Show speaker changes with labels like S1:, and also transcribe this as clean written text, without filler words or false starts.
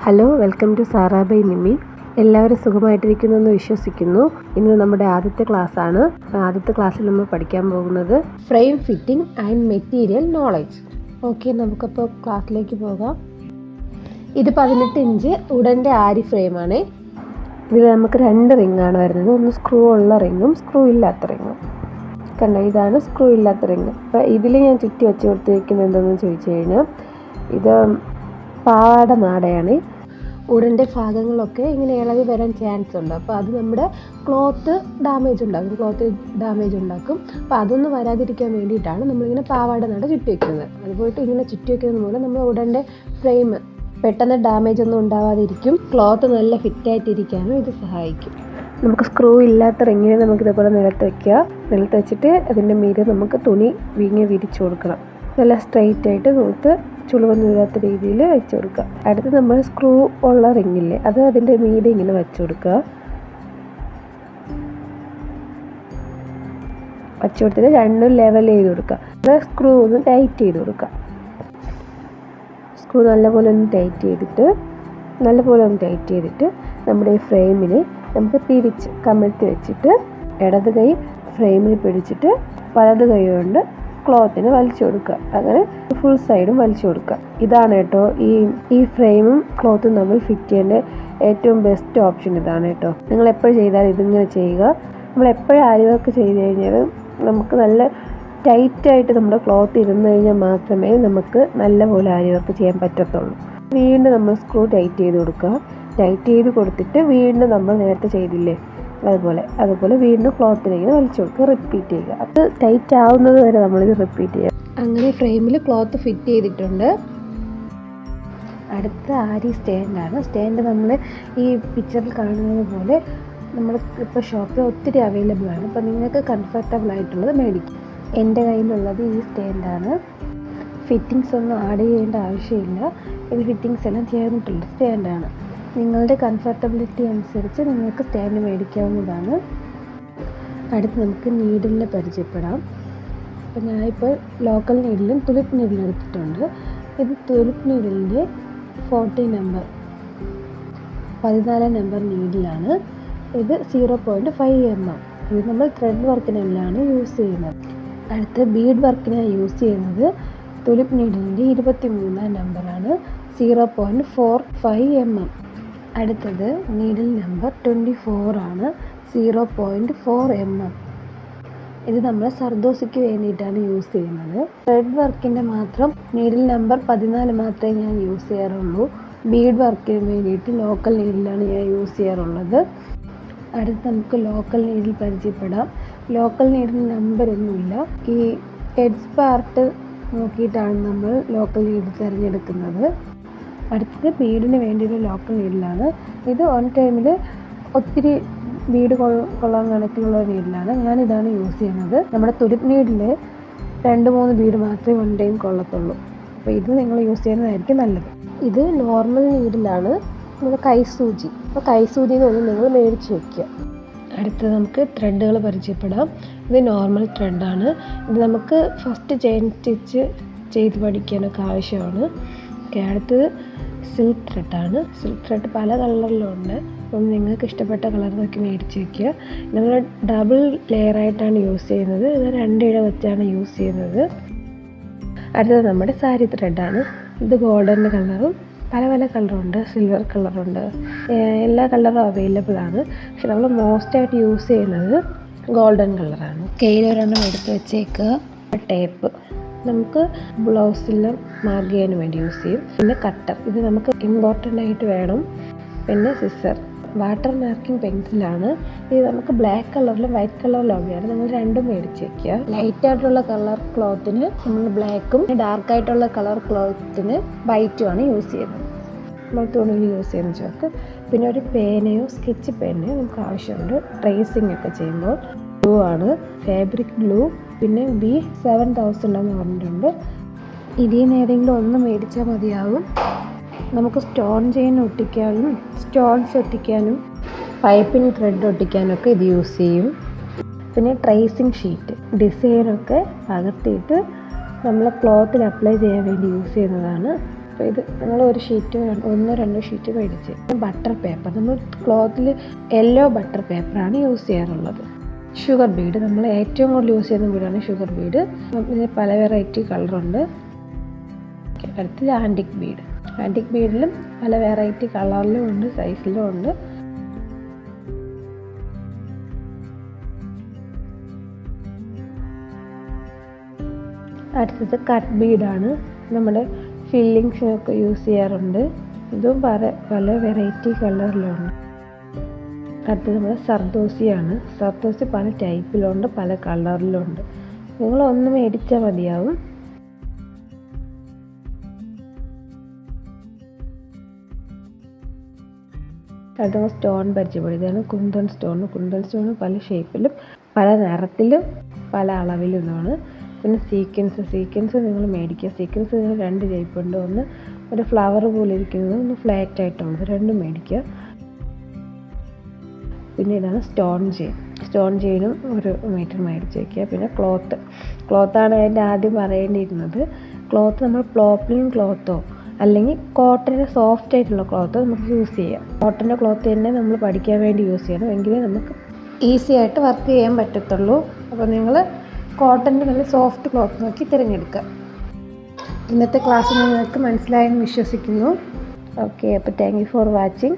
S1: Hello, welcome to Sara by Nimmi. എല്ലാവരും സുഖമായിട്ടിരിക്കുന്നു എന്ന് വിശ്വസിക്കുന്നു. ഇന്ന് നമ്മുടെ ആദ്യത്തെ ക്ലാസ്സാണ്. ആദ്യത്തെ ക്ലാസ്സിൽ നമ്മൾ പഠിക്കാൻ പോകുന്നത് frame fitting and material knowledge. Okay, നമുക്കപ്പോൾ ക്ലാസ്സിലേക്ക് പോകാം. ഇത് 18 ഇഞ്ച് ഉടൻ്റെ ആരി ഫ്രെയിമാണ്. ഇതിൽ നമുക്ക് 2 റിങ്ങാണ് വരുന്നത്. ഒന്ന് സ്ക്രൂ ഉള്ള റിങ്ങും സ്ക്രൂ ഇല്ലാത്ത റിങ്ങും. കണ്ടോ, ഇതാണ് സ്ക്രൂ ഇല്ലാത്ത റിങ്. അപ്പോൾ ഇതിൽ ഞാൻ ചുറ്റി വെച്ച് കൊടുത്തിരിക്കുന്നത് എന്താണെന്ന് ചോദിച്ചു കഴിഞ്ഞാൽ, ഇത് പാവാട നാടയാണ്. ഉടൻ്റെ ഭാഗങ്ങളൊക്കെ ഇങ്ങനെ ഇളകി വരാൻ ചാൻസ് ഉണ്ട്. അപ്പോൾ അത് നമ്മുടെ ക്ലോത്ത് ഡാമേജ് ഉണ്ടാക്കും. അപ്പോൾ അതൊന്നും വരാതിരിക്കാൻ വേണ്ടിയിട്ടാണ് നമ്മളിങ്ങനെ പാവാട നാട ചുറ്റി വയ്ക്കുന്നത്. അതുപോയിട്ട് ഇങ്ങനെ ചുറ്റി വയ്ക്കുന്നത് മൂലം നമ്മൾ ഉടൻ്റെ ഫ്രെയിം പെട്ടെന്ന് ഡാമേജ് ഒന്നും ഉണ്ടാവാതിരിക്കും. ക്ലോത്ത് നല്ല ഫിറ്റായിട്ടിരിക്കാനും ഇത് സഹായിക്കും. നമുക്ക് സ്ക്രൂ ഇല്ലാത്ത റിങ്ങിനെ നമുക്കിതേപോലെ നിലത്ത് വയ്ക്കുക. നിലത്ത് വെച്ചിട്ട് അതിൻ്റെ മീതെ നമുക്ക് തുണി വിരിച്ചു കൊടുക്കണം. നല്ല സ്ട്രെയിറ്റ് ആയിട്ട് നോത്ത് ചുളിവൊന്നും ഇല്ലാത്ത രീതിയിൽ വെച്ച് കൊടുക്കുക. അടുത്ത് നമ്മൾ സ്ക്രൂ ഉള്ള റിങ്ങില്ലേ, അത് അതിൻ്റെ മീതെ ഇങ്ങനെ വെച്ച് കൊടുക്കുക. വെച്ച് കൊടുത്തിട്ട് രണ്ടും ലെവൽ ചെയ്ത് കൊടുക്കുക. സ്ക്രൂ ഒന്ന് ടൈറ്റ് ചെയ്ത് കൊടുക്കുക. സ്ക്രൂ നല്ലപോലെ ഒന്ന് ടൈറ്റ് ചെയ്തിട്ട് നമ്മുടെ ഈ ഫ്രെയിമിനെ നമുക്ക് തിരിച്ച് കമിഴ്ത്തി വെച്ചിട്ട് ഇടത് കൈ ഫ്രെയിമിൽ പിടിച്ചിട്ട് വലത് കൈ കൊണ്ട് ക്ലോത്തിന് വലിച്ചു കൊടുക്കുക. അങ്ങനെ ഫുൾ സൈഡും വലിച്ചു കൊടുക്കുക. ഇതാണ് കേട്ടോ ഈ ഫ്രെയിമും ക്ലോത്തും നമ്മൾ ഫിറ്റ് ചെയ്യേണ്ട ഏറ്റവും ബെസ്റ്റ് ഓപ്ഷൻ ഇതാണ് കേട്ടോ. നിങ്ങൾ എപ്പോഴും ചെയ്താലും ഇതിങ്ങനെ ചെയ്യുക. നമ്മൾ എപ്പോഴും ആരി വർക്ക് ചെയ്ത് കഴിഞ്ഞാൽ നമുക്ക് നല്ല ടൈറ്റായിട്ട് നമ്മുടെ ക്ലോത്ത് ഇരുന്ന് കഴിഞ്ഞാൽ മാത്രമേ നമുക്ക് നല്ലപോലെ ആരി വർക്ക് ചെയ്യാൻ പറ്റത്തുള്ളൂ. വീണ്ടും നമ്മൾ സ്ക്രൂ ടൈറ്റ് ചെയ്ത് കൊടുക്കുക. ടൈറ്റ് ചെയ്ത് കൊടുത്തിട്ട് വീണ്ടും നമ്മൾ നേരത്തെ ചെയ്തില്ലേ അതുപോലെ വീണ്ടും ക്ലോത്തിലേക്ക് വലിച്ചു കൊടുക്കുക. റിപ്പീറ്റ് ചെയ്യുക. അത് ടൈറ്റ് ആവുന്നത് വരെ നമ്മളിത് റിപ്പീറ്റ് ചെയ്യുക. അങ്ങനെ ഫ്രെയിമിൽ ക്ലോത്ത് ഫിറ്റ് ചെയ്തിട്ടുണ്ട്. അടുത്ത ആരി സ്റ്റാൻഡാണ്. സ്റ്റാൻഡ് നമ്മൾ ഈ പിക്ചറിൽ കാണുന്നത് പോലെ നമ്മൾ ഇപ്പോൾ ഷോപ്പിൽ ഒത്തിരി അവൈലബിൾ ആണ്. അപ്പോൾ നിങ്ങൾക്ക് കംഫർട്ടബിൾ ആയിട്ടുള്ളത് മേടിക്കും. എൻ്റെ കയ്യിലുള്ളത് ഈ സ്റ്റാൻഡാണ്. ഫിറ്റിങ്സ് ഒന്നും ആഡ് ചെയ്യേണ്ട ആവശ്യമില്ല. ഇത് ഫിറ്റിങ്സ് എല്ലാം ചേർന്നിട്ടുള്ള സ്റ്റാൻഡാണ്. നിങ്ങളുടെ കംഫർട്ടബിലിറ്റി അനുസരിച്ച് നിങ്ങൾക്ക് സ്റ്റാൻഡ് മേടിക്കാവുന്നതാണ്. അടുത്ത് നമുക്ക് നീഡിലിനെ പരിചയപ്പെടാം. അപ്പോൾ ഞാനിപ്പോൾ ലോക്കൽ നീഡിലും തുലിപ്പ് നീഡിലും എടുത്തിട്ടുണ്ട്. ഇത് തുലിപ്പ് നീഡിലിൻ്റെ 14 നമ്പർ നീഡിലാണ്. ഇത് 0.5 mm. ഇത് നമ്മൾ ത്രെഡ് വർക്കിനെല്ലാം യൂസ് ചെയ്യുന്നത്. അടുത്ത് ബീഡ് വർക്കിനാണ് യൂസ് ചെയ്യുന്നത്. തുലിപ്പ് നീഡിലിൻ്റെ 23 നമ്പറാണ്, 0.45 mm. അടുത്തത് നീഡിൽ നമ്പർ 24 ആണ്, 0.4 mm. ഇത് നമ്മൾ സർദോസിക്ക് വേണ്ടിയിട്ടാണ് യൂസ് ചെയ്യുന്നത്. ത്രെഡ് വർക്കിൻ്റെ മാത്രം നീഡിൽ നമ്പർ 14 മാത്രമേ ഞാൻ യൂസ് ചെയ്യാറുള്ളൂ. ബീഡ് വർക്കിന് വേണ്ടിയിട്ട് ലോക്കൽ നീഡിലാണ് ഞാൻ യൂസ് ചെയ്യാറുള്ളത്. അടുത്ത് നമുക്ക് ലോക്കൽ നീഡിൽ പരിചയപ്പെടാം. ലോക്കൽ നീഡിൽ നമ്പറൊന്നുമില്ല. ഈ എഡ്ജ് പാർട്ട് നോക്കിയിട്ടാണ് നമ്മൾ ലോക്കൽ നീഡിൽ തിരഞ്ഞെടുക്കുന്നത്. അടുത്തത് ബീഡിന് വേണ്ടിയുള്ള ലോക്കൽ നീഡിലാണ്. ഇത് ഓൺ ടൈമിൽ ഒത്തിരി ബീഡ് കൊള്ളാൻ കണക്കിലുള്ള നീഡിലാണ്. ഞാനിതാണ് യൂസ് ചെയ്യുന്നത്. നമ്മുടെ തുലിപ്പ് നീഡിൽ 2-3 ബീഡ് മാത്രമേ ഓൺ ടൈം കൊള്ളത്തുള്ളൂ. അപ്പോൾ ഇത് നിങ്ങൾ യൂസ് ചെയ്യുന്നതായിരിക്കും നല്ലത്. ഇത് നോർമൽ നീഡിലാണ്, നമ്മുടെ കൈസൂചി. അപ്പോൾ കൈസൂചിയിൽ നിന്ന് നിങ്ങൾ മേടിച്ച് വയ്ക്കുക. അടുത്തത് നമുക്ക് ത്രെഡുകൾ പരിചയപ്പെടാം. ഇത് നോർമൽ ത്രെഡാണ്. ഇത് നമുക്ക് ഫസ്റ്റ് ചെയിൻ സ്റ്റിച്ച് ചെയ്ത് പഠിക്കാനൊക്കെ ആവശ്യമാണ്. അടുത്തത് സിൽക്ക് ത്രെഡാണ്. സിൽക്ക് ത്രെഡ് പല കളറിലുണ്ട്. അപ്പം നിങ്ങൾക്ക് ഇഷ്ടപ്പെട്ട കളർ നോക്കി മേടിച്ച് വയ്ക്കുക. നമ്മൾ ഡബിൾ ലെയറായിട്ടാണ് യൂസ് ചെയ്യുന്നത്. ഇത് 2 ഇഴ വെച്ചാണ് യൂസ് ചെയ്യുന്നത്. അടുത്തത് നമ്മുടെ സാരി ത്രെഡാണ്. ഇത് ഗോൾഡൻ കളറും പല കളറുണ്ട്, സിൽവർ കളറുണ്ട്, എല്ലാ കളറും അവൈലബിൾ ആണ്. പക്ഷെ നമ്മൾ മോസ്റ്റായിട്ട് യൂസ് ചെയ്യുന്നത് ഗോൾഡൻ കളറാണ്. കയ്യിലൊരെണ്ണം എടുത്ത് വെച്ചേക്കുക. ടേപ്പ് നമുക്ക് ബ്ലൗസിൽ മാർക്ക് ചെയ്യാൻ വേണ്ടി യൂസ് ചെയ്യും. പിന്നെ കട്ടർ, ഇത് നമുക്ക് ഇമ്പോർട്ടൻ്റ് ആയിട്ട് വേണം. പിന്നെ സിസർ, വാട്ടർ മാർക്കിംഗ് പെൻസിലാണ്. ഇത് നമുക്ക് ബ്ലാക്ക് കളറിലും വൈറ്റ് കളറിലും വേണം. നിങ്ങൾ രണ്ടും മേടിച്ച് വയ്ക്കുക. ലൈറ്റ് ആയിട്ടുള്ള കളർ ക്ലോത്തിന് നമ്മൾ ബ്ലാക്കും, ഡാർക്ക് ആയിട്ടുള്ള കളർ ക്ലോത്തിന് വൈറ്റുമാണ് യൂസ് ചെയ്യുന്നത്. നമ്മൾ തുണിയിൽ യൂസ് ചെയ്യുന്ന ചോക്ക്. പിന്നെ ഒരു പേനയോ സ്കെച്ച് പേനയോ നമുക്ക് ആവശ്യമുണ്ട് ട്രേസിംഗ് ഒക്കെ ചെയ്യുമ്പോൾ. ഗ്ലൂ ആണ്, ഫാബ്രിക് ഗ്ലൂ. പിന്നെ B7000 എന്ന് പറഞ്ഞിട്ടുണ്ട്. ഇതിൽ നിന്ന് ഏതെങ്കിലും ഒന്ന് മേടിച്ചാൽ മതിയാവും. നമുക്ക് സ്റ്റോൺ ചെയിൻ ഒട്ടിക്കാനും സ്റ്റോൺസ് ഒട്ടിക്കാനും പൈപ്പിംഗ് ത്രെഡ് ഒട്ടിക്കാനൊക്കെ ഇത് യൂസ് ചെയ്യും. പിന്നെ ട്രേസിംഗ് ഷീറ്റ്, ഡിസൈനൊക്കെ പകർത്തിയിട്ട് നമ്മൾ ക്ലോത്തിൽ അപ്ലൈ ചെയ്യാൻ വേണ്ടി യൂസ് ചെയ്യുന്നതാണ്. അപ്പോൾ ഇത് നിങ്ങൾ ഒരു ഷീറ്റ് 1-2 ഷീറ്റ് മേടിച്ച്. ബട്ടർ പേപ്പർ, നമ്മൾ ക്ലോത്തിൽ യെല്ലോ ബട്ടർ പേപ്പറാണ് യൂസ് ചെയ്യാറുള്ളത്. ഷുഗർ ബീഡ്, നമ്മൾ ഏറ്റവും കൂടുതൽ യൂസ് ചെയ്യുന്ന ബീഡാണ് ഷുഗർ ബീഡ്. ഇതിന് പല വെറൈറ്റി കളറുണ്ട്. അടുത്തത് ആൻറ്റിക് ബീഡ്. ആൻറ്റിക് ബീഡിലും പല വെറൈറ്റി കളറിലും ഉണ്ട്, സൈസിലും ഉണ്ട്. അടുത്തത് കട്ട് ബീഡാണ്, നമ്മുടെ ഫില്ലിങ്സിനൊക്കെ യൂസ് ചെയ്യാറുണ്ട്. ഇതും പല വെറൈറ്റി കളറിലുണ്ട്. അടുത്തത് നമ്മുടെ സർദോസിയാണ്. സർദോസി പല ടൈപ്പിലുണ്ട്, പല കളറിലുണ്ട്. നിങ്ങളൊന്ന് മേടിച്ചാൽ മതിയാവും. അടുത്ത സ്റ്റോൺ പരിചയപ്പെടും. ഇതാണ് കുന്തൻ സ്റ്റോൺ. കുന്തൻ സ്റ്റോൺ പല ഷേപ്പിലും പല നിറത്തിലും പല അളവിലുമാണ്. പിന്നെ സീക്വൻസ് നിങ്ങൾ മേടിക്കുക. സീക്വൻസ് നിങ്ങൾ 2 ടൈപ്പ് ഉണ്ട്. ഒന്ന് ഒരു ഫ്ലവർ പോലെ ഇരിക്കുന്നത്, ഒന്ന് ഫ്ലാറ്റ് ആയിട്ടുള്ളത്, രണ്ടും മേടിക്കുക. പിന്നെ ഇതാണ് സ്റ്റോൺ ചെയിനും 1 മീറ്റർ മേടിച്ച് വയ്ക്കുക. പിന്നെ ക്ലോത്താണ് അതിൻ്റെ ആദ്യം പറയേണ്ടിയിരുന്നത്. ക്ലോത്ത് നമ്മൾ പോപ്ലിൻ ക്ലോത്തോ അല്ലെങ്കിൽ കോട്ടൻ്റെ സോഫ്റ്റ് ആയിട്ടുള്ള ക്ലോത്തോ നമുക്ക് യൂസ് ചെയ്യാം. കോട്ടൻ്റെ ക്ലോത്ത് തന്നെ നമ്മൾ പഠിക്കാൻ വേണ്ടി യൂസ് ചെയ്യണം, എങ്കിലേ നമുക്ക് ഈസി ആയിട്ട് വർക്ക് ചെയ്യാൻ പറ്റത്തുള്ളൂ. അപ്പോൾ നിങ്ങൾ കോട്ടൻ്റെ നല്ല സോഫ്റ്റ് ക്ലോത്ത് നോക്കി തിരഞ്ഞെടുക്കുക. ഇന്നത്തെ ക്ലാസ് നിങ്ങൾക്ക് മനസ്സിലായെന്ന് വിശ്വസിക്കുന്നു. ഓക്കെ, അപ്പോൾ താങ്ക് യു ഫോർ വാച്ചിങ്.